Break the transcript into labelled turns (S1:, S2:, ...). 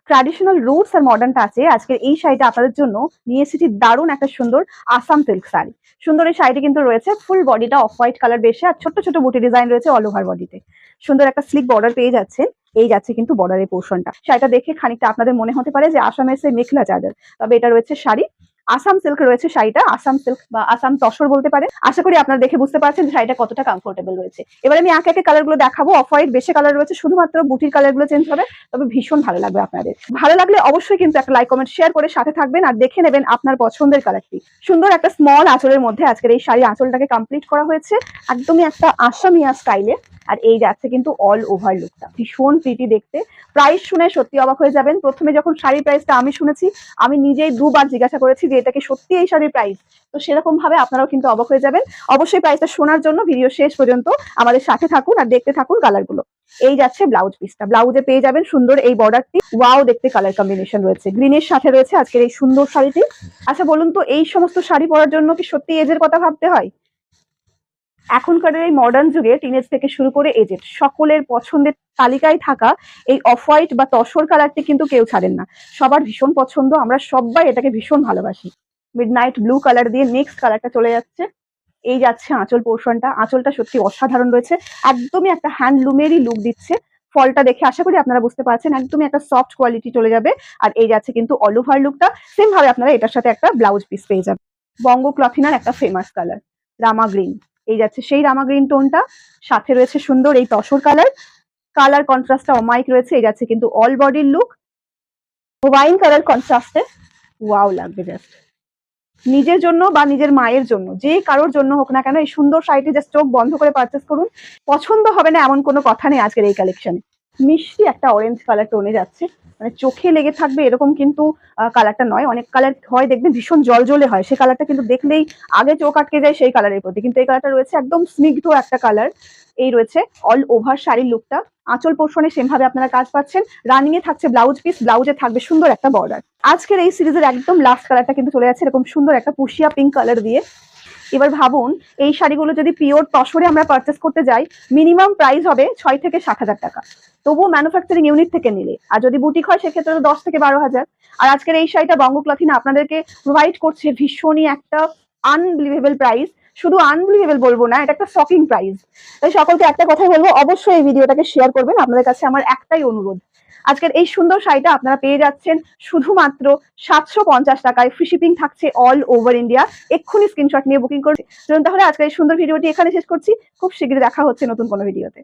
S1: Traditional roots আর modern টাচে আজকের এই শাড়িটা আপনাদের জন্য নিয়ে এসেছি দারুণ একটা সুন্দর আসাম সিল্ক শাড়ি। সুন্দর এই শাড়িটি কিন্তু রয়েছে ফুল বডিটা অফ হোয়াইট কালার বেশে, আর ছোট ছোট বুটি ডিজাইন রয়েছে অল ওভার বডিতে। সুন্দর একটা স্লিক বর্ডার পেয়ে যাচ্ছে, এই যাচ্ছে কিন্তু বর্ডারের পোর্শনটা। শাড়িটা দেখে খানিকটা আপনাদের মনে হতে পারে যে আসামের সেই মেখলা চাদর, তবে এটা রয়েছে শাড়ি। আসাম সিল্ক রয়েছে শাড়িটা, আসাম সিল্ক বা আসাম তসর বলতে পারে। আশা করি আপনারা দেখে বুঝতে পারছেন যে শাড়িটা কতটা কমফোর্টেবল রয়েছে। এবার আমি একে একে কালার গুলো দেখাবো। অফ হোয়াইট বেশি কালার রয়েছে, শুধুমাত্র বুটির কালার গুলো চেঞ্জ হবে, তবে ভীষণ ভালো লাগবে আপনাদের। ভালো লাগলে অবশ্যই কিন্তু একটা লাইক কমেন্ট শেয়ার করে সাথে থাকবেন আর দেখে নেবেন আপনার পছন্দের কালারটি। সুন্দর একটা স্মল আঁচলের মধ্যে আজকের এই শাড়ি আঁচলটাকে কমপ্লিট করা হয়েছে একদমই একটা আসামিয়া স্টাইলে। আর এই যাচ্ছে কিন্তু অল ওভার লুকটা, ভীষণ প্রিটি দেখতে। প্রাইস শুনে সত্যি অবাক হয়ে যাবেন। প্রথমে যখন শাড়ির প্রাইসটা আমি শুনেছি, আমি নিজেই দুবার জিজ্ঞাসা করেছি যে এটা কি সত্যি এই শাড়ির প্রাইস। তো সেরকম ভাবে আপনারাও কিন্তু অবাক হয়ে যাবেন। অবশ্যই প্রাইসটা শোনার জন্য ভিডিও শেষ পর্যন্ত আমাদের সাথে থাকুন আর দেখতে থাকুন কালারগুলো। এই যাচ্ছে ব্লাউজ পিসটা, ব্লাউজে পেয়ে যাবেন সুন্দর এই বর্ডারটি। ওয়াও, দেখতে কালার কম্বিনেশন রয়েছে, গ্রিনের সাথে রয়েছে আজকের এই সুন্দর শাড়িটি। আচ্ছা বলুন তো, এই সমস্ত শাড়ি পরার জন্য কি সত্যি এজের কথা ভাবতে হয়? এখনকার এই মডার্ন যুগে টিনেজ থেকে শুরু করে এজেড সকলের পছন্দের তালিকায় থাকা এই অফ হোয়াইট বা তসর কালারটি কিন্তু কেউ ছাড়েন না। সবার ভীষণ পছন্দ, আমরা সবাই এটাকে ভীষণ ভালোবাসি। মিডনাইট ব্লু কালার দিয়ে নেক্সট কালারটা চলে যাচ্ছে। এই যাচ্ছে আঁচল পোর্শনটা, আঁচলটা সত্যি অসাধারণ রয়েছে, একদমই একটা হ্যান্ডলুমেরই লুক দিচ্ছে। ফলটা দেখে আশা করি আপনারা বুঝতে পারছেন একদমই একটা সফট কোয়ালিটি চলে যাবে। আর এই যাচ্ছে কিন্তু অল ওভার লুকটা। সেম ভাবে আপনারা এটার সাথে একটা ব্লাউজ পিস পেয়ে যাবেন। বঙ্গ ক্লথিনার একটা ফেমাস কালার রামা গ্রিন, এই যাচ্ছে সেই রামা গ্রিন টোনটা। সাথে রয়েছে সুন্দর এই তসর কালার, কালার কন্ট্রাস্টটা অমাইক রয়েছে। এই যাচ্ছে কিন্তু অল বডির লুক, ওয়াইন কালার কন্ট্রাস্টে। ওয়াও লাগবে জাস্ট। নিজের জন্য বা নিজের মায়ের জন্য, যে কারোর জন্য হোক না কেন, এই সুন্দর শাড়িটি জাস্ট চোখ বন্ধ করে পারচেস করুন, পছন্দ হবে না এমন কোনো কথা নেই আজকের এই কালেকশনে। মিষ্টি একটা অরেঞ্জ কালার টোনে যাচ্ছে, মানে চোখে লেগে থাকবে এরকম কিন্তু কালারটা নয়। অনেক কালার হয় দেখবেন ভীষণ জলজলে হয়, সেই কালারটা কিন্তু দেখলেই আগে চোখ আটকে যায় সেই কালারের প্রতি, কিন্তু এই কালারটা রয়েছে একদম স্নিগ্ধ একটা কালার। এই রয়েছে অল ওভার শাড়ির লুকটা। আঁচল পোর্শনে সেম ভাবে আপনারা কাজ পাচ্ছেন। রানিং এ থাকছে ব্লাউজ পিস, ব্লাউজে থাকবে সুন্দর একটা বর্ডার। আজকের এই সিরিজের একদম লাস্ট কালারটা কিন্তু চলে যাচ্ছে এরকম সুন্দর একটা পুশিয়া পিঙ্ক কালার দিয়ে। এবার ভাবুন, এই শাড়িগুলো যদি পিওর তসরে আমরা পারচেস করতে যাই, মিনিমাম প্রাইস হবে 6 থেকে 7,000 টাকা, তবুও ম্যানুফ্যাকচারিং ইউনিট থেকে নিলে। আর যদি বুটিক হয় সেক্ষেত্রে তো 10 থেকে 12,000। আর আজকের এই শাড়িটা বঙ্গ ক্লথিনা আপনাদেরকে প্রোভাইড করছে ভীষণই একটা আনবিলিভেবল প্রাইস। শুধু আনবিলিভেবল বলবো না, এটা একটা শকিং প্রাইস। তাই সকলকে একটা কথাই বলবো, অবশ্যই এই ভিডিওটাকে শেয়ার করবেন। আপনাদের কাছে আমার একটাই অনুরোধ, আজকের এই সুন্দর শাড়িটা আপনারা পেয়ে যাচ্ছেন শুধুমাত্র 750 টাকায়। ফ্রি শিপিং থাকছে অল ওভার ইন্ডিয়া। এক্ষুনি স্ক্রিনশট নিয়ে বুকিং করুন। তাহলে আজকের এই সুন্দর ভিডিওটি এখানে শেষ করছি। খুব শীঘ্রই দেখা হচ্ছে নতুন কোনো ভিডিওতে।